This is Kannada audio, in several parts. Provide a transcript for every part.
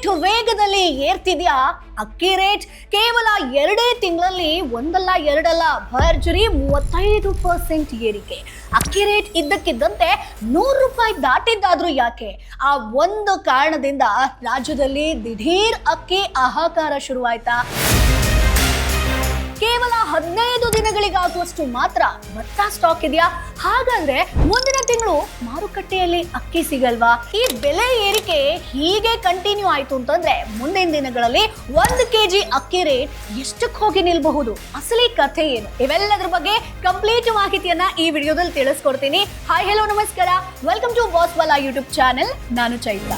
ರಾಕೆಟ್ ವೇಗದಲ್ಲಿ ಏರ್ತಿದ್ಯಾ ಅಕ್ಕಿ ರೇಟ್. ಕೇವಲ 2 ತಿಂಗಳಲ್ಲಿ ಒಂದಲ್ಲ ಎರಡಲ್ಲ ಭರ್ಜರಿ 35% ಏರಿಕೆ. ಅಕ್ಕಿ ರೇಟ್ ಇದ್ದಕ್ಕಿದ್ದಂತೆ ₹100 ದಾಟಿದ್ದಾದ್ರೂ ಯಾಕೆ? ಆ ಒಂದು ಕಾರಣದಿಂದ ರಾಜ್ಯದಲ್ಲಿ ದಿಢೀರ್ ಅಕ್ಕಿ ಹಾಹಾಕಾರ ಶುರುವಾಯ್ತಾ? ಕೇವಲ 15 ದಿನಗಳಿಗಾಗುವಷ್ಟು ಮಾತ್ರ ಭತ್ತ ಸ್ಟಾಕ್ ಇದೆಯಾ? ಹಾಗಾದ್ರೆ ಮುಂದಿನ ತಿಂಗಳು ಮಾರುಕಟ್ಟೆಯಲ್ಲಿ ಅಕ್ಕಿ ಸಿಗಲ್ವಾ? ಈ ಬೆಲೆ ಏರಿಕೆ ಹೀಗೆ ಕಂಟಿನ್ಯೂ ಆಯ್ತು ಅಂತಂದ್ರೆ ಮುಂದಿನ ದಿನಗಳಲ್ಲಿ 1 kg ಅಕ್ಕಿ ರೇಟ್ ಎಷ್ಟಕ್ಕೆ ಹೋಗಿ ನಿಲ್ಬಹುದು? ಅಸಲಿ ಕಥೆ ಏನು? ಇವೆಲ್ಲದ್ರ ಬಗ್ಗೆ ಕಂಪ್ಲೀಟ್ ಮಾಹಿತಿಯನ್ನ ಈ ವಿಡಿಯೋದಲ್ಲಿ ತಿಳಿಸ್ಕೊಡ್ತೀನಿ. ಹಾಯ್ ಹೆಲೋ ನಮಸ್ಕಾರ, ವೆಲ್ಕಮ್ ಟು ಬಾಸ್ವಾಲಾ ಯೂಟ್ಯೂಬ್ ಚಾನೆಲ್. ನಾನು ಚೈತ್ರ.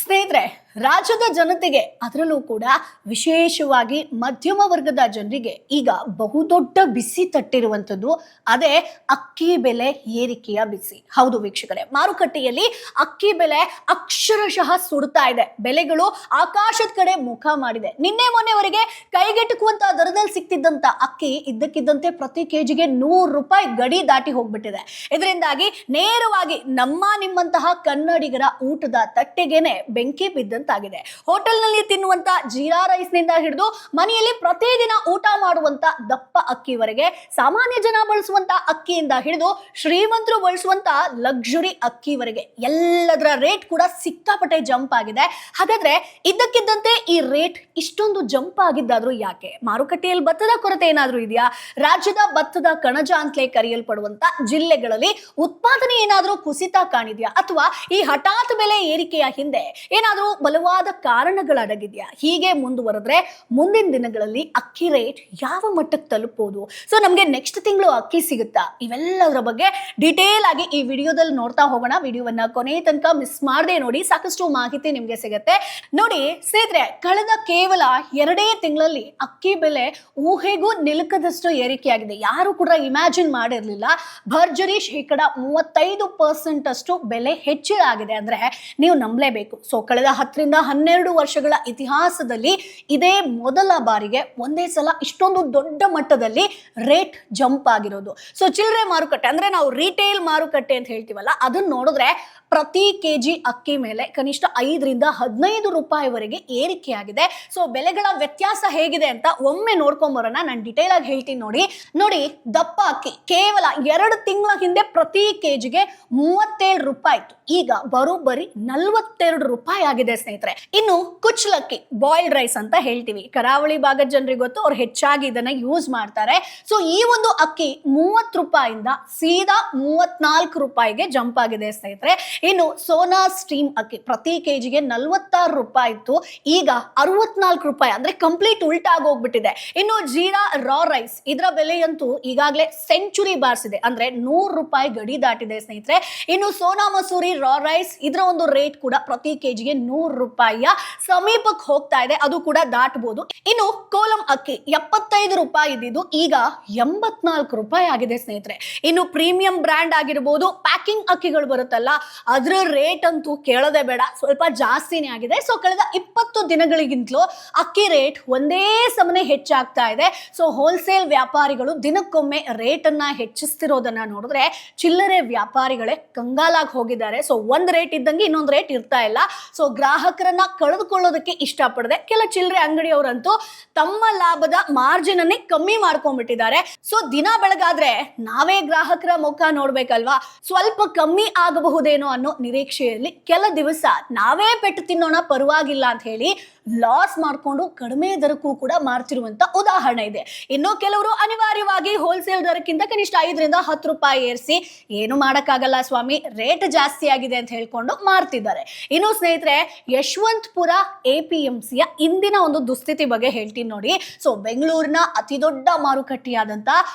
ಸ್ನೇಹಿತರೆ, ರಾಜ್ಯದ ಜನತೆಗೆ, ಅದರಲ್ಲೂ ಕೂಡ ವಿಶೇಷವಾಗಿ ಮಧ್ಯಮ ವರ್ಗದ ಜನರಿಗೆ ಈಗ ಬಹುದೊಡ್ಡ ಬಿಸಿ ತಟ್ಟಿರುವಂಥದ್ದು ಅದೇ ಅಕ್ಕಿ ಬೆಲೆ ಏರಿಕೆಯ ಬಿಸಿ. ಹೌದು ವೀಕ್ಷಕರೇ, ಮಾರುಕಟ್ಟೆಯಲ್ಲಿ ಅಕ್ಕಿ ಬೆಲೆ ಅಕ್ಷರಶಃ ಸುಡ್ತಾ ಇದೆ. ಬೆಲೆಗಳು ಆಕಾಶದ ಕಡೆ ಮುಖ ಮಾಡಿದೆ. ನಿನ್ನೆ ಮೊನ್ನೆವರೆಗೆ ಕೈಗೆಟುಕುವಂತ ದರದಲ್ಲಿ ಸಿಕ್ತಿದ್ದಂತ ಅಕ್ಕಿ ಇದ್ದಕ್ಕಿದ್ದಂತೆ ಪ್ರತಿ ಕೆಜಿಗೆ ₹100 ಗಡಿ ದಾಟಿ ಹೋಗ್ಬಿಟ್ಟಿದೆ. ಇದರಿಂದಾಗಿ ನೇರವಾಗಿ ನಿಮ್ಮಂತಹ ಕನ್ನಡಿಗರ ಊಟದ ತಟ್ಟೆಗೆನೆ ಬೆಂಕಿ ಬಿದ್ದಂತಾಗಿದೆ. ಹೋಟೆಲ್ನಲ್ಲಿ ತಿನ್ನುವಂತ ಜೀರಾ ರೈಸ್ ನಿಂದ ಹಿಡಿದು ಮನೆಯಲ್ಲಿ ಪ್ರತಿದಿನ ಊಟ ಮಾಡುವಂತ ದಪ್ಪ ಅಕ್ಕಿವರೆಗೆ, ಸಾಮಾನ್ಯ ಜನ ಬಳಸುವಂತ ಅಕ್ಕಿಯಿಂದ ಹಿಡಿದು ಶ್ರೀಮಂತರು ಬಳಸುವಂತ ಲಕ್ಸುರಿ ಅಕ್ಕಿವರೆಗೆ ಎಲ್ಲದರ ರೇಟ್ ಕೂಡ ಸಿಕ್ಕಾಪಟ್ಟೆ ಜಂಪ್ ಆಗಿದೆ. ಹಾಗಾದ್ರೆ ಇದ್ದಕ್ಕಿದ್ದಂತೆ ಈ ರೇಟ್ ಇಷ್ಟೊಂದು ಜಂಪ್ ಆಗಿದ್ದಾದ್ರೂ ಯಾಕೆ? ಮಾರುಕಟ್ಟೆಯಲ್ಲಿ ಭತ್ತದ ಕೊರತೆ ಏನಾದ್ರೂ ಇದೆಯಾ? ರಾಜ್ಯದ ಭತ್ತದ ಕಣಜ ಅಂತಲೇ ಕರೆಯಲ್ಪಡುವಂತ ಜಿಲ್ಲೆಗಳಲ್ಲಿ ಉತ್ಪಾದನೆ ಏನಾದ್ರೂ ಕುಸಿತ ಕಾಣಿದ್ಯಾ? ಅಥವಾ ಈ ಹಠಾತ್ ಬೆಲೆ ಏರಿಕೆಯ ಹಿಂದೆ ಏನಾದ್ರೂ ಬಲವಾದ ಕಾರಣಗಳಡಗಿದ್ಯಾ? ಹೀಗೆ ಮುಂದುವರೆದ್ರೆ ಮುಂದಿನ ದಿನಗಳಲ್ಲಿ ಅಕ್ಕಿ ರೇಟ್ ಯಾವ ಮಟ್ಟಕ್ಕೆ ತಲುಪಬಹುದು? ಸೊ ನಮ್ಗೆ ನೆಕ್ಸ್ಟ್ ತಿಂಗಳು ಅಕ್ಕಿ ಸಿಗುತ್ತಾ? ಇವೆಲ್ಲದರ ಬಗ್ಗೆ ಡಿಟೇಲ್ ಆಗಿ ಈ ವಿಡಿಯೋದಲ್ಲಿ ನೋಡ್ತಾ ಹೋಗೋಣ. ವಿಡಿಯೋವನ್ನ ಕೊನೆ ತನಕ ಮಿಸ್ ಮಾಡದೆ ನೋಡಿ, ಸಾಕಷ್ಟು ಮಾಹಿತಿ ನಿಮ್ಗೆ ಸಿಗುತ್ತೆ. ನೋಡಿ ಸ್ನೇಹಿತರೆ, ಕಳೆದ ಕೇವಲ 2 ತಿಂಗಳಲ್ಲಿ ಅಕ್ಕಿ ಬೆಲೆ ಊಹೆಗೂ ನಿಲುಕದಷ್ಟು ಏರಿಕೆಯಾಗಿದೆ. ಯಾರು ಕೂಡ ಇಮ್ಯಾಜಿನ್ ಮಾಡಿರ್ಲಿಲ್ಲ. ಭರ್ಜರಿ ಶೇಕಡ 35% ಅಷ್ಟು ಬೆಲೆ ಹೆಚ್ಚಳ ಆಗಿದೆ ಅಂದ್ರೆ ನೀವು ನಂಬಲೇಬೇಕು. ಸೊ ಕಳೆದ 10 ರಿಂದ 12 ವರ್ಷಗಳ ಇತಿಹಾಸದಲ್ಲಿ ಇದೇ ಮೊದಲ ಬಾರಿಗೆ ಒಂದೇ ಸಲ ಇಷ್ಟೊಂದು ದೊಡ್ಡ ಮಟ್ಟದಲ್ಲಿ ರೇಟ್ ಜಂಪ್ ಆಗಿರೋದು. ಸೊ ಚಿಲ್ಲರೆ ಮಾರುಕಟ್ಟೆ ಅಂದ್ರೆ ನಾವು ರಿಟೇಲ್ ಮಾರುಕಟ್ಟೆ ಅಂತ ಹೇಳ್ತೀವಲ್ಲ, ಅದನ್ನ ನೋಡಿದ್ರೆ ಪ್ರತಿ ಕೆಜಿ ಅಕ್ಕಿ ಮೇಲೆ ಕನಿಷ್ಠ ₹5 ರಿಂದ ₹15 ವರೆಗೆ ಏರಿಕೆ ಆಗಿದೆ. ಸೊ ಬೆಲೆಗಳ ವ್ಯತ್ಯಾಸ ಹೇಗಿದೆ ಅಂತ ಒಮ್ಮೆ ನೋಡ್ಕೊಂಡ್ ಬರೋಣ. ನಾನು ಡಿಟೇಲ್ ಆಗಿ ಹೇಳ್ತೀನಿ ನೋಡಿ. ದಪ್ಪ ಅಕ್ಕಿ ಕೇವಲ 2 ತಿಂಗಳ ಹಿಂದೆ ಪ್ರತಿ ಕೆಜಿಗೆ ₹37 ಇತ್ತು. ಈಗ ಬರೋಬ್ಬರಿ ₹42 ಆಗಿದೆ ಸ್ನೇಹಿತರೆ. ಇನ್ನು ಕುಚ್ಚಲಕ್ಕಿ, ಬಾಯ್ಲ್ಡ್ ರೈಸ್ ಅಂತ ಹೇಳ್ತೀವಿ, ಕರಾವಳಿ ಭಾಗದ ಜನರಿಗೆ ಗೊತ್ತು, ಅವ್ರು ಹೆಚ್ಚಾಗಿ ಇದನ್ನ ಯೂಸ್ ಮಾಡ್ತಾರೆ. ಸೊ ಈ ಒಂದು ಅಕ್ಕಿ ₹30 ಇಂದ ಸೀದಾ ₹34ಗೆ ಜಂಪ್ ಆಗಿದೆ ಸ್ನೇಹಿತರೆ. ಇನ್ನು ಸೋನಾ ಸ್ಟೀಮ್ ಅಕ್ಕಿ ಪ್ರತಿ ಕೆಜಿಗೆ ₹46 ಇತ್ತು, ಈಗ ₹64, ಅಂದ್ರೆ ಕಂಪ್ಲೀಟ್ ಉಲ್ಟಾ ಆಗೋಗ್ಬಿಟ್ಟಿದೆ. ಇನ್ನು ಜೀರಾ ರಾ ರೈಸ್, ಇದರ ಬೆಲೆಯಂತೂ ಈಗಾಗಲೇ ಸೆಂಚುರಿ ಬಾರಿಸಿದೆ, ಅಂದ್ರೆ ₹100 ಗಡಿ ದಾಟಿದೆ ಸ್ನೇಹಿತರೆ. ಇನ್ನು ಸೋನಾ ಮಸೂರಿ ರಾ ರೈಸ್, ಇದರ ಒಂದು ರೇಟ್ ಕೂಡ ಪ್ರತಿ ಕೆಜಿಗೆ ₹100 ಸಮೀಪಕ್ಕೆ ಹೋಗ್ತಾ ಇದೆ, ಅದು ಕೂಡ ದಾಟಬಹುದು. ಇನ್ನು ಕೋಲಂ ಅಕ್ಕಿ ₹75 ಇದ್ದಿದ್ದು ಈಗ ₹84 ಆಗಿದೆ ಸ್ನೇಹಿತರೆ. ಇನ್ನು ಪ್ರೀಮಿಯಂ ಬ್ರ್ಯಾಂಡ್ ಆಗಿರಬಹುದು, ಪ್ಯಾಕಿಂಗ್ ಅಕ್ಕಿಗಳು ಬರುತ್ತಲ್ಲ, ಅದ್ರ ರೇಟ್ ಅಂತೂ ಕೇಳೋದೇ ಬೇಡ, ಸ್ವಲ್ಪ ಜಾಸ್ತಿನೇ ಆಗಿದೆ. ಸೊ ಕಳೆದ 20 ದಿನಗಳಿಗಿಂತಲೂ ಅಕ್ಕಿ ರೇಟ್ ಒಂದೇ ಸಮನೆ ಹೆಚ್ಚಾಗ್ತಾ ಇದೆ. ಸೊ ಹೋಲ್ಸೇಲ್ ವ್ಯಾಪಾರಿಗಳು ದಿನಕ್ಕೊಮ್ಮೆ ರೇಟ್ ಅನ್ನ ಹೆಚ್ಚಿಸ್ತಿರೋದನ್ನ ನೋಡಿದ್ರೆ ಚಿಲ್ಲರೆ ವ್ಯಾಪಾರಿಗಳೇ ಕಂಗಾಲಾಗಿ ಹೋಗಿದ್ದಾರೆ. ಸೊ ಒಂದ್ ರೇಟ್ ಇದ್ದಂಗೆ ಇನ್ನೊಂದು ರೇಟ್ ಇರ್ತಾ ಇಲ್ಲ. ಸೊ ಗ್ರಾಹಕರನ್ನ ಕಳೆದುಕೊಳ್ಳೋದಕ್ಕೆ ಇಷ್ಟಪಡದೆ ಕೆಲ ಚಿಲ್ಲರೆ ಅಂಗಡಿಯವರಂತೂ ತಮ್ಮ ಲಾಭದ ಮಾರ್ಜಿನ್ ಅನ್ನೇ ಕಮ್ಮಿ ಮಾಡ್ಕೊಂಡ್ಬಿಟ್ಟಿದ್ದಾರೆ. ಸೊ ದಿನ ಬೆಳಗಾದ್ರೆ ನಾವೇ ಗ್ರಾಹಕರ ಮುಖ ನೋಡ್ಬೇಕಲ್ವಾ? ಸ್ವಲ್ಪ ಕಮ್ಮಿ ಆಗಬಹುದೇನೋ ಅನ್ನೋ ನಿರೀಕ್ಷೆಯಲ್ಲಿ ಕೆಲ ದಿವಸ ನಾವೇ ಪೆಟ್ಟು ತಿನ್ನೋಣ ಪರವಾಗಿಲ್ಲ ಅಂತ ಹೇಳಿ ಲಾಸ್ ಮಾಡ್ಕೊಂಡು ಕಡಿಮೆ ದರಕ್ಕೂ ಕೂಡ ಮಾರ್ತಿರುವಂತ ಉದಾಹರಣೆ ಇದೆ. ಇನ್ನು ಕೆಲವರು ಅನಿವಾರ್ಯವಾಗಿ ಹೋಲ್ಸೇಲ್ ದರಕ್ಕಿಂತ ಕನಿಷ್ಠ ₹5 ರಿಂದ ₹10 ಏರಿಸಿ ಏನು ಮಾಡಕ್ಕಾಗಲ್ಲ ಸ್ವಾಮಿ, ರೇಟ್ ಜಾಸ್ತಿ ಆಗಿದೆ ಅಂತ ಹೇಳ್ಕೊಂಡು ಮಾರ್ತಿದ್ದಾರೆ. ಇನ್ನು ಸ್ನೇಹಿತರೆ, ಯಶವಂತಪುರ APMCಯ ಇಂದಿನ ಒಂದು ದುಸ್ಥಿತಿ ಬಗ್ಗೆ ಹೇಳ್ತೀನಿ ನೋಡಿ. ಸೊ ಬೆಂಗಳೂರಿನ ಅತಿ ದೊಡ್ಡ ಮಾರುಕಟ್ಟೆಯಾದಂತ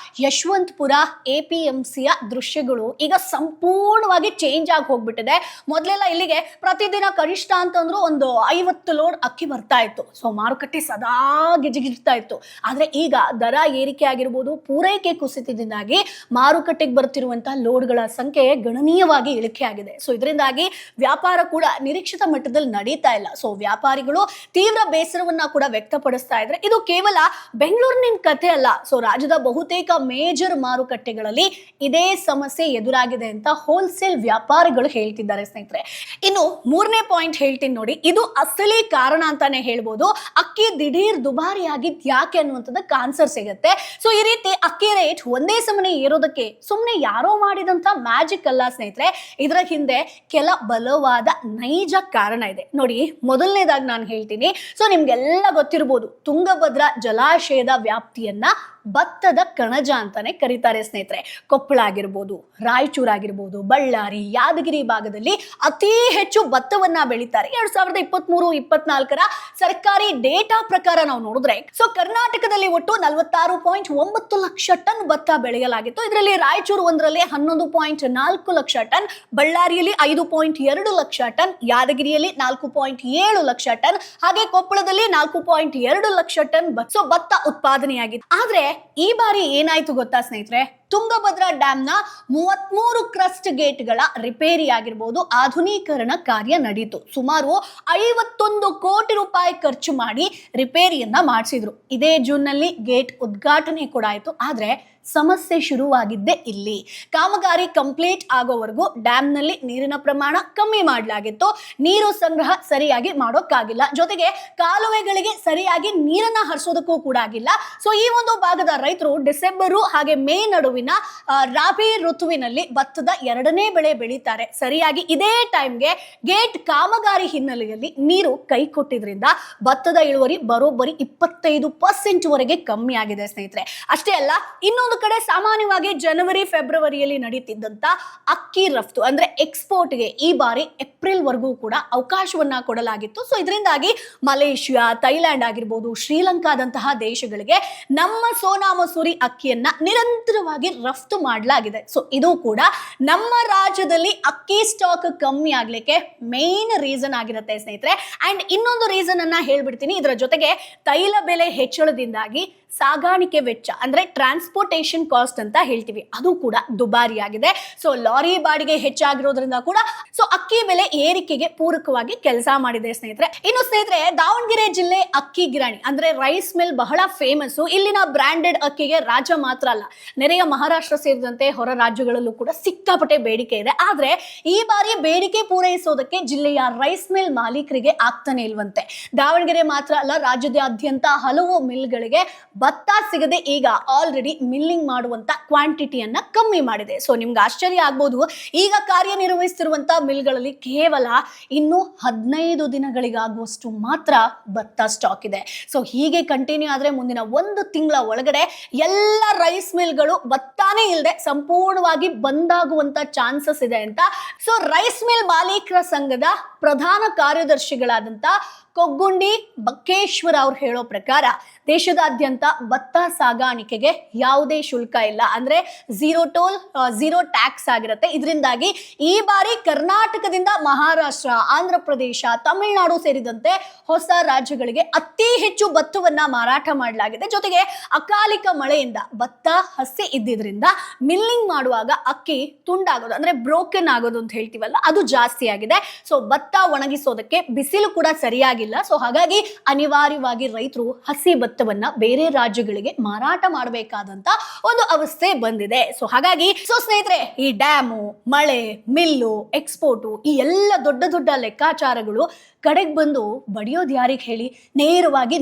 ಯಶವಂತಪುರ APMCಯ ದೃಶ್ಯಗಳು ಈಗ ಸಂಪೂರ್ಣವಾಗಿ ಚೇಂಜ್ ಆಗಿ ಹೋಗ್ಬಿಟ್ಟಿದೆ. ಮೊದಲೆಲ್ಲ ಇಲ್ಲಿಗೆ ಪ್ರತಿದಿನ ಕನಿಷ್ಠ ಅಂತಂದ್ರು ಒಂದು 50 ಲೋಡ್ ಅಕ್ಕಿ ಬರ್ತಾ ಇತ್ತು. ಸೊ ಮಾರುಕಟ್ಟೆ ಸದಾ ಗಿಜಿಗಿರ್ತಾ ಇತ್ತು. ಆದ್ರೆ ಈಗ ದರ ಏರಿಕೆ ಆಗಿರ್ಬೋದು, ಪೂರೈಕೆ ಕುಸಿತದಿಂದಾಗಿ ಮಾರುಕಟ್ಟೆಗೆ ಬರ್ತಿರುವಂತಹ ಲೋಡ್ಗಳ ಸಂಖ್ಯೆ ಗಣನೀಯವಾಗಿ ಇಳಿಕೆ ಆಗಿದೆ. ಸೊ ಇದರಿಂದಾಗಿ ವ್ಯಾಪಾರ ಕೂಡ ನಿರೀಕ್ಷಿತ ಮಟ್ಟದಲ್ಲಿ ನಡೀತಾ ಇಲ್ಲ. ಸೊ ವ್ಯಾಪಾರಿಗಳು ತೀವ್ರ ಬೇಸರವನ್ನ ಕೂಡ ವ್ಯಕ್ತಪಡಿಸ್ತಾ ಇದ್ರೆ ಇದು ಕೇವಲ ಬೆಂಗಳೂರಿನ ಕಥೆ ಅಲ್ಲ. ಸೊ ರಾಜ್ಯದ ಬಹುತೇಕ ಮೇಜರ್ ಮಾರುಕಟ್ಟೆಗಳಲ್ಲಿ ಇದೇ ಸಮಸ್ಯೆ ಎದುರಾಗಿದೆ ಅಂತ ಹೋಲ್ಸೇಲ್ ವ್ಯಾಪಾರಿಗಳು ಹೇಳ್ತಿದ್ದಾರೆ ಸ್ನೇಹಿತರೆ. ಇನ್ನು ಮೂರನೇ ಪಾಯಿಂಟ್ ಹೇಳ್ತೀನಿ ನೋಡಿ, ಇದು ಅಸಲಿ ಕಾರಣ ಅಂತಾನೆ ಹೇಳ್ಬೋದು. ಅಕ್ಕಿ ದಿಢೀರ್ ದುಬಾರಿ ಆಗಿದ್ ಯಾಕೆ ಅನ್ನುವಂಥದ್ದಕ್ಕೆ ಆನ್ಸರ್ ಸಿಗುತ್ತೆ. ಸೊ ಈ ರೀತಿ ಅಕ್ಕಿ ರೇಟ್ ಒಂದೇ ಸಮನೆ ಏರೋದಕ್ಕೆ ಸುಮ್ಮನೆ ಯಾರೋ ಮಾಡಿದಂತ ಮ್ಯಾಜಿಕ್ ಅಲ್ಲ ಸ್ನೇಹಿತರೆ. ಇದರ ಹಿಂದೆ ಕೆಲ ಬಲವಾದ ನೈಜ ಕಾರಣ ಇದೆ ನೋಡಿ. ಮೊದಲನೇದಾಗಿ ನಾನು ಹೇಳ್ತೀನಿ, ಸೊ ನಿಮ್ಗೆಲ್ಲ ಗೊತ್ತಿರಬಹುದು, ತುಂಗಭದ್ರಾ ಜಲಾಶಯದ ವ್ಯಾಪ್ತಿಯನ್ನ ಭತ್ತದ ಕಣಜ ಅಂತಾನೆ ಕರೀತಾರೆ ಸ್ನೇಹಿತರೆ. ಕೊಪ್ಪಳ ಆಗಿರ್ಬೋದು, ರಾಯಚೂರು ಆಗಿರ್ಬೋದು, ಬಳ್ಳಾರಿ, ಯಾದಗಿರಿ ಭಾಗದಲ್ಲಿ ಅತಿ ಹೆಚ್ಚು ಭತ್ತವನ್ನ ಬೆಳೀತಾರೆ. 2023-24 ಸರ್ಕಾರಿ ಡೇಟಾ ಪ್ರಕಾರ ನಾವು ನೋಡಿದ್ರೆ ಸೊ ಕರ್ನಾಟಕದಲ್ಲಿ ಒಟ್ಟು 46.9 ಲಕ್ಷ ಟನ್ ಭತ್ತ ಬೆಳೆಯಲಾಗಿತ್ತು. ಇದರಲ್ಲಿ ರಾಯಚೂರು ಒಂದರಲ್ಲಿ 11.4 ಲಕ್ಷ ಟನ್, ಬಳ್ಳಾರಿಯಲ್ಲಿ 5.2 ಲಕ್ಷ ಟನ್, ಯಾದಗಿರಿಯಲ್ಲಿ 4.7 ಲಕ್ಷ ಟನ್, ಹಾಗೆ ಕೊಪ್ಪಳದಲ್ಲಿ 4.2 ಲಕ್ಷ ಟನ್ ಭತ್ತ ಉತ್ಪಾದನೆಯಾಗಿದೆ. ಆದ್ರೆ ಈ ಬಾರಿ ಏನಾಯ್ತು ಗೊತ್ತಾ ಸ್ನೇಹಿತರೆ, ತುಂಗಭದ್ರಾ ಡ್ಯಾಮ್ನ 33 ಕ್ರಸ್ಟ್ ಗೇಟ್ಗಳ ರಿಪೇರಿ ಆಗಿರ್ಬೋದು, ಆಧುನೀಕರಣ ಕಾರ್ಯ ನಡೀತು. ಸುಮಾರು 51 ಕೋಟಿ ರೂಪಾಯಿ ಖರ್ಚು ಮಾಡಿ ರಿಪೇರಿಯನ್ನ ಮಾಡಿಸಿದ್ರು. ಇದೇ ಜೂನ್ನಲ್ಲಿ ಗೇಟ್ ಉದ್ಘಾಟನೆ ಕೂಡ ಆಯ್ತು. ಆದ್ರೆ ಸಮಸ್ಯೆ ಶುರುವಾಗಿದ್ದೇ ಇಲ್ಲಿ. ಕಾಮಗಾರಿ ಕಂಪ್ಲೀಟ್ ಆಗೋವರೆಗೂ ಡ್ಯಾಮ್ನಲ್ಲಿ ನೀರಿನ ಪ್ರಮಾಣ ಕಮ್ಮಿ ಮಾಡಲಾಗಿತ್ತು. ನೀರು ಸಂಗ್ರಹ ಸರಿಯಾಗಿ ಮಾಡೋಕ್ಕಾಗಿಲ್ಲ. ಜೊತೆಗೆ ಕಾಲುವೆಗಳಿಗೆ ಸರಿಯಾಗಿ ನೀರನ್ನ ಹರಿಸೋದಕ್ಕೂ ಕೂಡ ಆಗಿಲ್ಲ. ಸೊ ಈ ಒಂದು ಭಾಗದ ರೈತರು ಡಿಸೆಂಬರ್ ಹಾಗೆ ಮೇ ನಡುವಿನ ರಾಬಿ ಋತುವಿನಲ್ಲಿ ಭತ್ತದ 2ನೇ ಬೆಳೆ ಬೆಳೀತಾರೆ. ಸರಿಯಾಗಿ ಇದೇ ಟೈಮ್ಗೆ ಗೇಟ್ ಕಾಮಗಾರಿ ಹಿನ್ನೆಲೆಯಲ್ಲಿ ನೀರು ಕೈ ಕೊಟ್ಟಿದ್ರಿಂದ ಭತ್ತದ ಇಳುವರಿ ಬರೋಬ್ಬರಿ 25% ವರೆಗೆ ಕಮ್ಮಿ ಆಗಿದೆ ಸ್ನೇಹಿತರೆ. ಅಷ್ಟೇ ಅಲ್ಲ, ಇನ್ನೊಂದು ಕಡೆ ಸಾಮಾನ್ಯವಾಗಿ ಜನವರಿ ಫೆಬ್ರವರಿಯಲ್ಲಿ ನಡೀತಿದ್ದಂತ ಅಕ್ಕಿ ರಫ್ತು ಅಂದ್ರೆ ಎಕ್ಸ್ಪೋರ್ಟ್ಗೆ ಈ ಬಾರಿ ಏಪ್ರಿಲ್ ವರೆಗೂ ಕೂಡ ಅವಕಾಶವನ್ನ ಕೊಡಲಾಗಿತ್ತು. ಸೊ ಇದರಿಂದಾಗಿ ಮಲೇಷಿಯಾ, ಥೈಲ್ಯಾಂಡ್ ಆಗಿರ್ಬೋದು, ಶ್ರೀಲಂಕಾದಂತಹ ದೇಶಗಳಿಗೆ ನಮ್ಮ ಸೋನಾ ಮಸೂರಿ ಅಕ್ಕಿಯನ್ನ ನಿರಂತರವಾಗಿ ರಫ್ತು ಮಾಡಲಾಗಿದೆ. ಸೊ ಇದು ಕೂಡ ನಮ್ಮ ರಾಜ್ಯದಲ್ಲಿ ಅಕ್ಕಿ ಸ್ಟಾಕ್ ಕಮ್ಮಿ ಆಗ್ಲಿಕ್ಕೆ ಮೇನ್ ರೀಸನ್ ಆಗಿರುತ್ತೆ ಸ್ನೇಹಿತರೆ. ಅಂಡ್ ಇನ್ನೊಂದು ರೀಸನ್ ಅನ್ನ ಹೇಳ್ಬಿಡ್ತೀನಿ. ಇದರ ಜೊತೆಗೆ ತೈಲ ಬೆಲೆ ಹೆಚ್ಚಳದಿಂದಾಗಿ ಸಾಗಾಣಿಕೆ ವೆಚ್ಚ ಅಂದ್ರೆ ಟ್ರಾನ್ಸ್ಪೋರ್ಟೇಷನ್ ಕಾಸ್ಟ್ ಅಂತ ಹೇಳ್ತೀವಿ, ಅದು ಕೂಡ ದುಬಾರಿ ಆಗಿದೆ. ಸೊ ಲಾರಿ ಬಾಡಿಗೆ ಹೆಚ್ಚಾಗಿರೋದ್ರಿಂದ ಕೂಡ ಸೊ ಅಕ್ಕಿ ಬೆಲೆ ಏರಿಕೆಗೆ ಪೂರಕವಾಗಿ ಕೆಲಸ ಮಾಡಿದೆ ಸ್ನೇಹಿತರೆ. ಇನ್ನು ಸ್ನೇಹಿತರೆ, ದಾವಣಗೆರೆ ಜಿಲ್ಲೆ ಅಕ್ಕಿ ಗಿರಣಿ ಅಂದ್ರೆ ರೈಸ್ ಮಿಲ್ ಬಹಳ ಫೇಮಸ್. ಇಲ್ಲಿನ ಬ್ರಾಂಡೆಡ್ ಅಕ್ಕಿಗೆ ರಾಜ್ಯ ಮಾತ್ರ ಅಲ್ಲ, ನೆರೆಯ ಮಹಾರಾಷ್ಟ್ರ ಸೇರಿದಂತೆ ಹೊರ ರಾಜ್ಯಗಳಲ್ಲೂ ಕೂಡ ಸಿಕ್ಕಾಪಟ್ಟೆ ಬೇಡಿಕೆ ಇದೆ. ಆದ್ರೆ ಈ ಬಾರಿ ಬೇಡಿಕೆ ಪೂರೈಸೋದಕ್ಕೆ ಜಿಲ್ಲೆಯ ರೈಸ್ ಮಿಲ್ ಮಾಲೀಕರಿಗೆ ಆಗ್ತಾನೆ ಇಲ್ವಂತೆ. ದಾವಣಗೆರೆ ಮಾತ್ರ ಅಲ್ಲ, ರಾಜ್ಯದಾದ್ಯಂತ ಹಲವು ಮಿಲ್ಗಳಿಗೆ ಭತ್ತ ಸಿಗದೆ ಈಗ ಆಲ್ರೆಡಿ ಮಿಲ್ಲಿಂಗ್ ಮಾಡುವಂತ ಕ್ವಾಂಟಿಟಿಯನ್ನ ಕಮ್ಮಿ ಮಾಡಿದೆ. ಸೊ ನಿಮ್ಗೆ ಆಶ್ಚರ್ಯ ಆಗ್ಬೋದು, ಈಗ ಕಾರ್ಯನಿರ್ವಹಿಸುತ್ತಿರುವಂತ ಮಿಲ್ಗಳಲ್ಲಿ ಕೇವಲ ಇನ್ನು 15 ದಿನಗಳಿಗಾಗುವಷ್ಟು ಮಾತ್ರ ಭತ್ತ ಸ್ಟಾಕ್ ಇದೆ. ಸೊ ಹೀಗೆ ಕಂಟಿನ್ಯೂ ಆದ್ರೆ ಮುಂದಿನ 1 ತಿಂಗಳ ಒಳಗಡೆ ಎಲ್ಲ ರೈಸ್ ಮಿಲ್ಗಳು ಭತ್ತಾನೇ ಇಲ್ಲದೆ ಸಂಪೂರ್ಣವಾಗಿ ಬಂದಾಗುವಂತ ಚಾನ್ಸಸ್ ಇದೆ ಅಂತ ಸೊ ರೈಸ್ ಮಿಲ್ ಮಾಲೀಕರ ಸಂಘದ ಪ್ರಧಾನ ಕಾರ್ಯದರ್ಶಿಗಳಾದಂತ ಕೊಗ್ಗುಂಡಿ ಬಕ್ಕೇಶ್ವರ ಅವ್ರು ಹೇಳೋ ಪ್ರಕಾರ ದೇಶದಾದ್ಯಂತ ಭತ್ತ ಸಾಗಾಣಿಕೆಗೆ ಯಾವುದೇ ಶುಲ್ಕ ಇಲ್ಲ, ಅಂದ್ರೆ ಝೀರೋ ಟೋಲ್ ಝೀರೋ ಟ್ಯಾಕ್ಸ್ ಆಗಿರುತ್ತೆ. ಇದರಿಂದಾಗಿ ಈ ಬಾರಿ ಕರ್ನಾಟಕದಿಂದ ಮಹಾರಾಷ್ಟ್ರ, ಆಂಧ್ರ ಪ್ರದೇಶ, ತಮಿಳುನಾಡು ಸೇರಿದಂತೆ ಹೊಸ ರಾಜ್ಯಗಳಿಗೆ ಅತಿ ಹೆಚ್ಚು ಭತ್ತವನ್ನ ಮಾರಾಟ ಮಾಡಲಾಗಿದೆ. ಜೊತೆಗೆ ಅಕಾಲಿಕ ಮಳೆಯಿಂದ ಭತ್ತ ಹಸಿ ಇದ್ದಿದ್ರಿಂದ ಮಿಲ್ಲಿಂಗ್ ಮಾಡುವಾಗ ಅಕ್ಕಿ ತುಂಡಾಗೋದು ಅಂದ್ರೆ ಬ್ರೋಕನ್ ಆಗೋದು ಅಂತ ಹೇಳ್ತೀವಲ್ಲ, ಅದು ಜಾಸ್ತಿ ಆಗಿದೆ. ಸೊ ಭತ್ತ ಒಣಗಿಸೋದಕ್ಕೆ ಬಿಸಿಲು ಕೂಡ ಸರಿಯಾಗಿಲ್ಲ. ಸೊ ಹಾಗಾಗಿ ಅನಿವಾರ್ಯವಾಗಿ ರೈತರು ಹಸಿ ಭತ್ತವನ್ನ ಬೇರೆ ರಾಜ್ಯಗಳಿಗೆ ಮಾರಾಟ ಮಾಡಬೇಕಾದಂತ ಒಂದು ಅವಸ್ಥೆ ಬಂದಿದೆ. ಸೊ ಹಾಗಾಗಿ ಸ್ನೇಹಿತರೆ, ಈ ಡ್ಯಾಮು, ಮಳೆ, ಮಿಲ್ಲು, ಎಕ್ಸ್ಪೋರ್ಟು, ಈ ಎಲ್ಲ ದೊಡ್ಡ ದೊಡ್ಡ ಲೆಕ್ಕಾಚಾರಗಳು ಕಡೆಗೆ ಬಂದು ಬಡಿಯೋದು ಯಾರಿಗೆ ಹೇಳಿ? ನೇರವಾಗಿ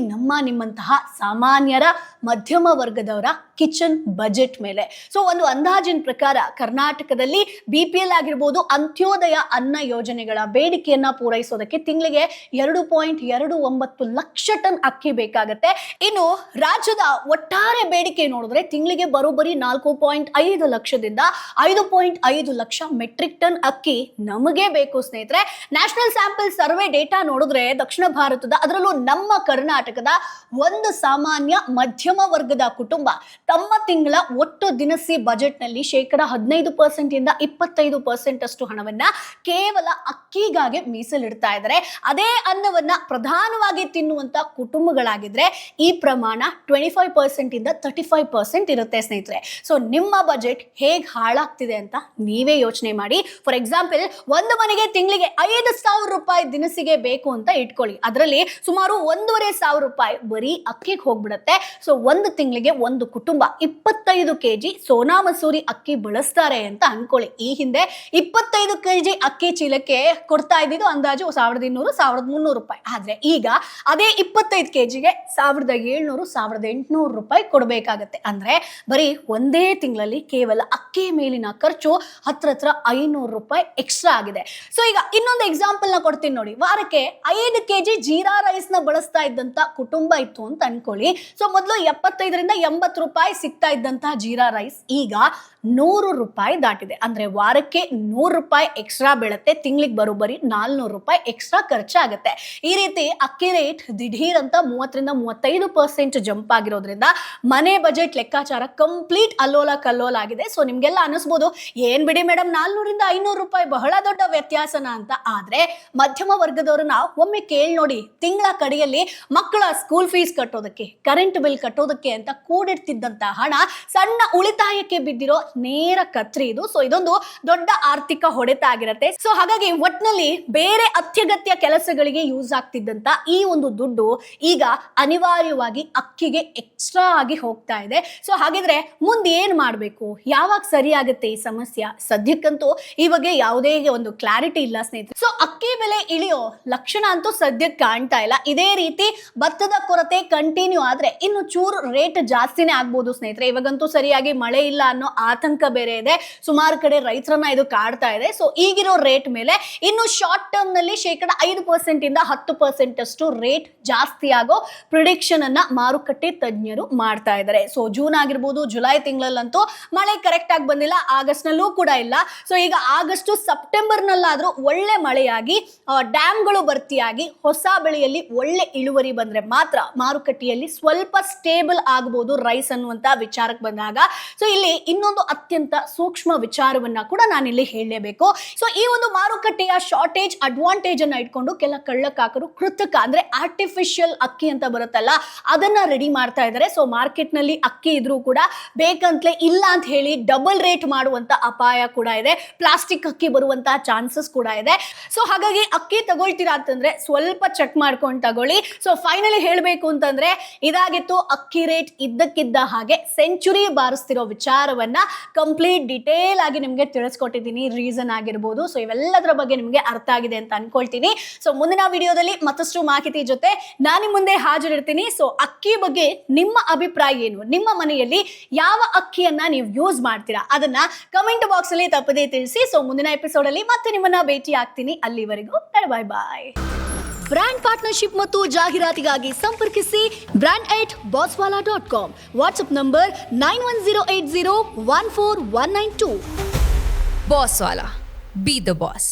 ನಿಮ್ಮಂತಹ ಸಾಮಾನ್ಯರ ಮಧ್ಯಮ ವರ್ಗದವರ ಕಿಚನ್ ಬಜೆಟ್ ಮೇಲೆ. ಸೊ ಒಂದು ಅಂದಾಜಿನ ಪ್ರಕಾರ ಕರ್ನಾಟಕದಲ್ಲಿ BPL ಆಗಿರ್ಬೋದು, ಅಂತ್ಯೋದಯ ಅನ್ನ ಯೋಜನೆಗಳ ಬೇಡಿಕೆಯನ್ನ ಪೂರೈಸೋದಕ್ಕೆ ತಿಂಗಳಿಗೆ 2.29 ಲಕ್ಷ ಟನ್ ಅಕ್ಕಿ ಬೇಕಾಗತ್ತೆ. ಇನ್ನು ರಾಜ್ಯದ ಒಟ್ಟಾರೆ ಬೇಡಿಕೆ ನೋಡಿದ್ರೆ ತಿಂಗಳಿಗೆ ಬರೋಬ್ಬರಿ 4.5 ಲಕ್ಷದಿಂದ 5.5 ಲಕ್ಷ ಮೆಟ್ರಿಕ್ ಟನ್ ಅಕ್ಕಿ ನಮಗೆ ಬೇಕು ಸ್ನೇಹಿತರೆ. ನ್ಯಾಷನಲ್ ಸ್ಯಾಂಪಲ್ ಸರ್ವೆ ಡೇಟಾ ನೋಡಿದ್ರೆ ದಕ್ಷಿಣ ಭಾರತದ, ಅದರಲ್ಲೂ ನಮ್ಮ ಕರ್ನಾಟಕದ ಒಂದು ಸಾಮಾನ್ಯ ಮಧ್ಯಮ ವರ್ಗದ ಕುಟುಂಬ ತಮ್ಮ ತಿಂಗಳ ಒಟ್ಟು ದಿನಸಿ ಬಜೆಟ್ ನಲ್ಲಿ 15% ಇಂದ 25% ಅಷ್ಟು ಹಣವನ್ನ ಕೇವಲ ಅಕ್ಕಿಗಾಗಿ ಮೀಸಲಿಡ್ತಾ ಇದ್ದಾರೆ. ಅದೇ ಅನ್ನವನ್ನ ಪ್ರಧಾನವಾಗಿ ತಿನ್ನುವಂತ ಕುಟುಂಬಗಳಾಗಿದ್ರೆ ಈ ಪ್ರಮಾಣ 25% ಇಂದ 35% ಇರುತ್ತೆ ಸ್ನೇಹಿತರೆ. ಸೊ ನಿಮ್ಮ ಬಜೆಟ್ ಹೇಗೆ ಹಾಳಾಗ್ತಿದೆ ಅಂತ ನೀವೇ ಯೋಚನೆ ಮಾಡಿ. ಫಾರ್ ಎಕ್ಸಾಂಪಲ್, ಒಂದು ಮನೆಗೆ ತಿಂಗಳಿಗೆ 5,000 ರೂಪಾಯಿ ದಿನಸಿಗೆ ಬೇಕು ಅಂತ ಇಟ್ಕೊಳ್ಳಿ. ಅದರಲ್ಲಿ ಸುಮಾರು 1,500 ರೂಪಾಯಿ ಬರೀ ಅಕ್ಕಿಗೆ ಹೋಗ್ಬಿಡುತ್ತೆ. ಸೊ ಒಂದು ತಿಂಗಳಿಗೆ ಒಂದು ಕುಟುಂಬ 25 ಕೆಜಿ ಸೋನಾ ಮಸೂರಿ ಅಕ್ಕಿ ಬಳಸ್ತಾರೆ ಅಂತ ಅನ್ಕೊಳ್ಳಿ. ಈ ಹಿಂದೆ 25 ಕೆಜಿ ಅಕ್ಕಿ ಚೀಲಕ್ಕೆ ಕೊಡ್ತಾ ಇದ್ದಿದ್ದು ಅಂದಾಜು 1,200-1,300 ರೂಪಾಯಿ. ಆದ್ರೆ ಈಗ ಅದೇ 25 ಕೆಜಿಗೆ 1,700 1,800 ರೂಪಾಯಿ ಕೊಡಬೇಕಾಗತ್ತೆ. ಅಂದ್ರೆ ಬರೀ ಒಂದೇ ತಿಂಗಳಲ್ಲಿ ಕೇವಲ ಅಕ್ಕಿ ಮೇಲಿನ ಖರ್ಚು ಹತ್ರ 500 ರೂಪಾಯಿ ಎಕ್ಸ್ಟ್ರಾ ಆಗಿದೆ. ಸೊ ಈಗ ಇನ್ನೊಂದು ಎಕ್ಸಾಂಪಲ್ ನ ಕೊಡ್ತೀನಿ ನೋಡಿ. ವಾರಕ್ಕೆ 5 ಕೆಜಿ ಜೀರಾ ರೈಸ್ ನ ಬಳಸ್ತಾ ಇದ್ದಂತ ಕುಟುಂಬ ಇತ್ತು ಅಂತ ಅನ್ಕೊಳ್ಳಿ. ಸೊ ಮೊದಲು 75ರಿಂದ 80 ರೂಪಾಯಿ ಸಿಗ್ತಾ ಇದ್ದಂತಹ ಜೀರಾ ರೈಸ್ ಈಗ 100 ರೂಪಾಯಿ ದಾಟಿದೆ. ಅಂದ್ರೆ ವಾರಕ್ಕೆ 100 ರೂಪಾಯಿ ಎಕ್ಸ್ಟ್ರಾ ಬೀಳುತ್ತೆ. ತಿಂಗಳಿಗೆ ಬರೋಬ್ಬರಿ 400 ರೂಪಾಯಿ ಎಕ್ಸ್ಟ್ರಾ ಖರ್ಚಾಗುತ್ತೆ. ಈ ರೀತಿ ಅಕ್ಕಿ ರೇಟ್ ದಿಢೀರ್ ಅಂತ 30ರಿಂದ 35% ಜಂಪ್ ಆಗಿರೋದ್ರಿಂದ ಮನೆ ಬಜೆಟ್ ಲೆಕ್ಕಾಚಾರ ಕಂಪ್ಲೀಟ್ ಅಲ್ಲೋಲ ಕಲ್ಲೋಲ ಆಗಿದೆ. ಸೊ ನಿಮ್ಗೆಲ್ಲ ಅನಿಸ್ಬೋದು, ಏನ್ ಬಿಡಿ ಮೇಡಮ್ 400ರಿಂದ 500 ರೂಪಾಯಿ ಬಹಳ ದೊಡ್ಡ ವ್ಯತ್ಯಾಸನ ಅಂತ. ಆದ್ರೆ ಮಧ್ಯಮ ವರ್ಗದವ್ರನ್ನ ಒಮ್ಮೆ ಕೇಳಿ ನೋಡಿ. ತಿಂಗಳ ಕಡೆಯಲ್ಲಿ ಮಕ್ಕಳ ಸ್ಕೂಲ್ ಫೀಸ್ ಕಟ್ಟೋದಕ್ಕೆ, ಕರೆಂಟ್ ಬಿಲ್ ಕಟ್ಟೋದಕ್ಕೆ ಅಂತ ಕೂಡಿಡ್ತಿದ್ದಂತ ಹಣ ಸಣ್ಣ ಉಳಿತಾಯಕ್ಕೆ ಬಿದ್ದಿರೋ ನೇರ ಕತ್ರಿ ಇದು. ಸೊ ಇದೊಂದು ದೊಡ್ಡ ಆರ್ಥಿಕ ಹೊಡೆತ ಆಗಿರುತ್ತೆ. ಸೊ ಹಾಗಾಗಿ ಒಟ್ನಲ್ಲಿ ಬೇರೆ ಅತ್ಯಗತ್ಯ ಕೆಲಸಗಳಿಗೆ ಯೂಸ್ ಆಗ್ತಿದ್ದಂತ ಈ ಒಂದು ದುಡ್ಡು ಈಗ ಅನಿವಾರ್ಯವಾಗಿ ಅಕ್ಕಿಗೆ ಎಕ್ಸ್ಟ್ರಾ ಆಗಿ ಹೋಗ್ತಾ ಇದೆ. ಸೊ ಹಾಗಿದ್ರೆ ಮುಂದೆ ಏನ್ ಮಾಡ್ಬೇಕು, ಯಾವಾಗ ಸರಿ ಆಗುತ್ತೆ ಈ ಸಮಸ್ಯೆ? ಸದ್ಯಕ್ಕಂತೂ ಈ ಬಗ್ಗೆ ಯಾವುದೇ ಒಂದು ಕ್ಲಾರಿಟಿ ಇಲ್ಲ ಸ್ನೇಹಿತರೆ. ಸೊ ಅಕ್ಕಿ ಬೆಲೆ ಇಳಿಯೋ ಲಕ್ಷಣ ಅಂತೂ ಸದ್ಯಕ್ಕೆ ಕಾಣ್ತಾ ಇಲ್ಲ. ಇದೇ ರೀತಿ ಭತ್ತದ ಕೊರತೆ ಕಂಟಿನ್ಯೂ ಆದ್ರೆ ಇನ್ನು ಚೂರು ರೇಟ್ ಜಾಸ್ತಿನೇ ಆಗ್ಬೋದು ಸ್ನೇಹಿತರೆ. ಇವಾಗಂತೂ ಸರಿಯಾಗಿ ಮಳೆ ಇಲ್ಲ ಅನ್ನೋ ಆತಂಕ ಬೇರೆ ಇದೆ. ಸುಮಾರು ಕಡೆ ರೈತರನ್ನ ಇದು ಕಾಡ್ತಾ ಇದೆ. ಸೊ ಈಗಿರೋ ರೇಟ್ ಮೇಲೆ ಇನ್ನು ಶಾರ್ಟ್ ಟರ್ಮ್ ನಲ್ಲಿ 5% ಇಂದ 10% ಅಷ್ಟು ರೇಟ್ ಜಾಸ್ತಿ ಆಗೋ ಪ್ರಿಡಿಕ್ಷನ್ ಅನ್ನ ಮಾರುಕಟ್ಟೆ ತಜ್ಞರು ಮಾಡ್ತಾ ಇದ್ದಾರೆ. ಸೊ ಜೂನ್ ಆಗಿರ್ಬೋದು, ಜುಲೈ ತಿಂಗಳಲ್ಲಂತೂ ಮಳೆ ಕರೆಕ್ಟ್ ಆಗಿ ಬಂದಿಲ್ಲ, ಆಗಸ್ಟ್ ನಲ್ಲೂ ಕೂಡ ಇಲ್ಲ. ಸೊ ಈಗ ಆಗಸ್ಟ್ ಸೆಪ್ಟೆಂಬರ್ ನಲ್ಲಾದ್ರೂ ಒಳ್ಳೆ ಮಳೆಯಾಗಿ ಡ್ಯಾಮ್ಗಳು ಭರ್ತಿಯಾಗಿ ಹೊಸ ಬೆಳೆಯಲ್ಲಿ ಒಳ್ಳೆ ಇಳುವರಿ ಬಂದ್ರೆ ಮಾತ್ರ ಮಾರುಕಟ್ಟೆಯಲ್ಲಿ ಸ್ವಲ್ಪ ಸ್ಟೇಬಲ್ ಆಗಬಹುದು ರೈಸ್ ಅನ್ನುವಂತ ವಿಚಾರಕ್ಕೆ ಬಂದಾಗ. ಸೊ ಇಲ್ಲಿ ಇನ್ನೊಂದು ಅತ್ಯಂತ ಸೂಕ್ಷ್ಮ ವಿಚಾರವನ್ನ ಕೂಡ ನಾನಿಲ್ಲಿ ಹೇಳಲೇಬೇಕು. ಸೊ ಈ ಒಂದು ಮಾರುಕಟ್ಟೆಯ ಶಾರ್ಟೇಜ್ ಅಡ್ವಾಂಟೇಜ್ ಅನ್ನ ಇಟ್ಕೊಂಡು ಕೆಲ ಕಳ್ಳಕಾಕರು ಕೃತಕ ಅಂದ್ರೆ ಆರ್ಟಿಫಿಷಿಯಲ್ ಅಕ್ಕಿ ಅಂತ ಬರುತ್ತಲ್ಲ ಅದನ್ನ ರೆಡಿ ಮಾಡ್ತಾ ಇದ್ದಾರೆ. ಸೊ ಮಾರ್ಕೆಟ್ ನಲ್ಲಿ ಅಕ್ಕಿ ಇದ್ರೂ ಕೂಡ ಬೇಕಂತಲೇ ಇಲ್ಲ ಅಂತ ಹೇಳಿ ಡಬಲ್ ರೇಟ್ ಮಾಡುವಂತ ಅಪಾಯ ಕೂಡ ಇದೆ. ಪ್ಲಾಸ್ಟಿಕ್ ಅಕ್ಕಿ ಬರುವಂತಹ ಚಾನ್ಸಸ್ ಕೂಡ ಇದೆ. ಸೊ ಹಾಗಾಗಿ ಅಕ್ಕಿ ತಗೊಳ್ತೀರಾ ಅಂತಂದ್ರೆ ಸ್ವಲ್ಪ ಚೆಕ್ ಮಾಡ್ಕೊಂಡು ತಗೊಳ್ಳಿ. ಸೊ ಫೈನಲಿ ಹೇಳಬೇಕು ಅಂತಂದ್ರೆ ಇದಾಗಿತ್ತು ಅಕ್ಕಿ ರೇಟ್ ಇದ್ದಕ್ಕಿದ್ದ ಹಾಗೆ ಸೆಂಚುರಿ ಬಾರಿಸ್ತಿರೋ ವಿಚಾರವನ್ನ ಕಂಪ್ಲೀಟ್ ಡಿಟೇಲ್ ಆಗಿ ನಿಮ್ಗೆ ತಿಳಿಸ್ಕೊಟ್ಟಿದ್ದೀನಿ. ರೀಸನ್ ಆಗಿರ್ಬೋದು. ಸೊ ಇವೆಲ್ಲದರ ಬಗ್ಗೆ ನಿಮ್ಗೆ ಅರ್ಥ ಆಗಿದೆ ಅಂತ ಅನ್ಕೊಳ್ತೀನಿ. ಸೊ ಮುಂದಿನ ವಿಡಿಯೋದಲ್ಲಿ ಮತ್ತಷ್ಟು ಮಾಹಿತಿ ಜೊತೆ ನಾನು ಮುಂದೆ ಹಾಜರಿರ್ತೀನಿ. ಸೊ ಅಕ್ಕಿ ಬಗ್ಗೆ ನಿಮ್ಮ ಅಭಿಪ್ರಾಯ ಏನು? ನಿಮ್ಮ ಮನೆಯಲ್ಲಿ ಯಾವ ಅಕ್ಕಿಯನ್ನ ನೀವು ಯೂಸ್ ಮಾಡ್ತೀರಾ ಅದನ್ನ ಕಮೆಂಟ್ ಬಾಕ್ಸ್ ಅಲ್ಲಿ ತಪ್ಪದೇ ತಿಳಿಸಿ. ಸೊ ಮುಂದಿನ ಎಪಿಸೋಡ್ ಅಲ್ಲಿ ಮತ್ತೆ ನಿಮ್ಮನ್ನ ಭೇಟಿ ಆಗ್ತೀನಿ. ಅಲ್ಲಿವರೆಗೂ ಬಾಯ್ ಬಾಯ್. ಬ್ರ್ಯಾಂಡ್ ಪಾರ್ಟ್ನರ್ಶಿಪ್ ಮತ್ತು ಜಾಹೀರಾತಿಗಾಗಿ ಸಂಪರ್ಕಿಸಿ brand@bosswala.com. WhatsApp number 9108014192. Bosswala. Be the boss.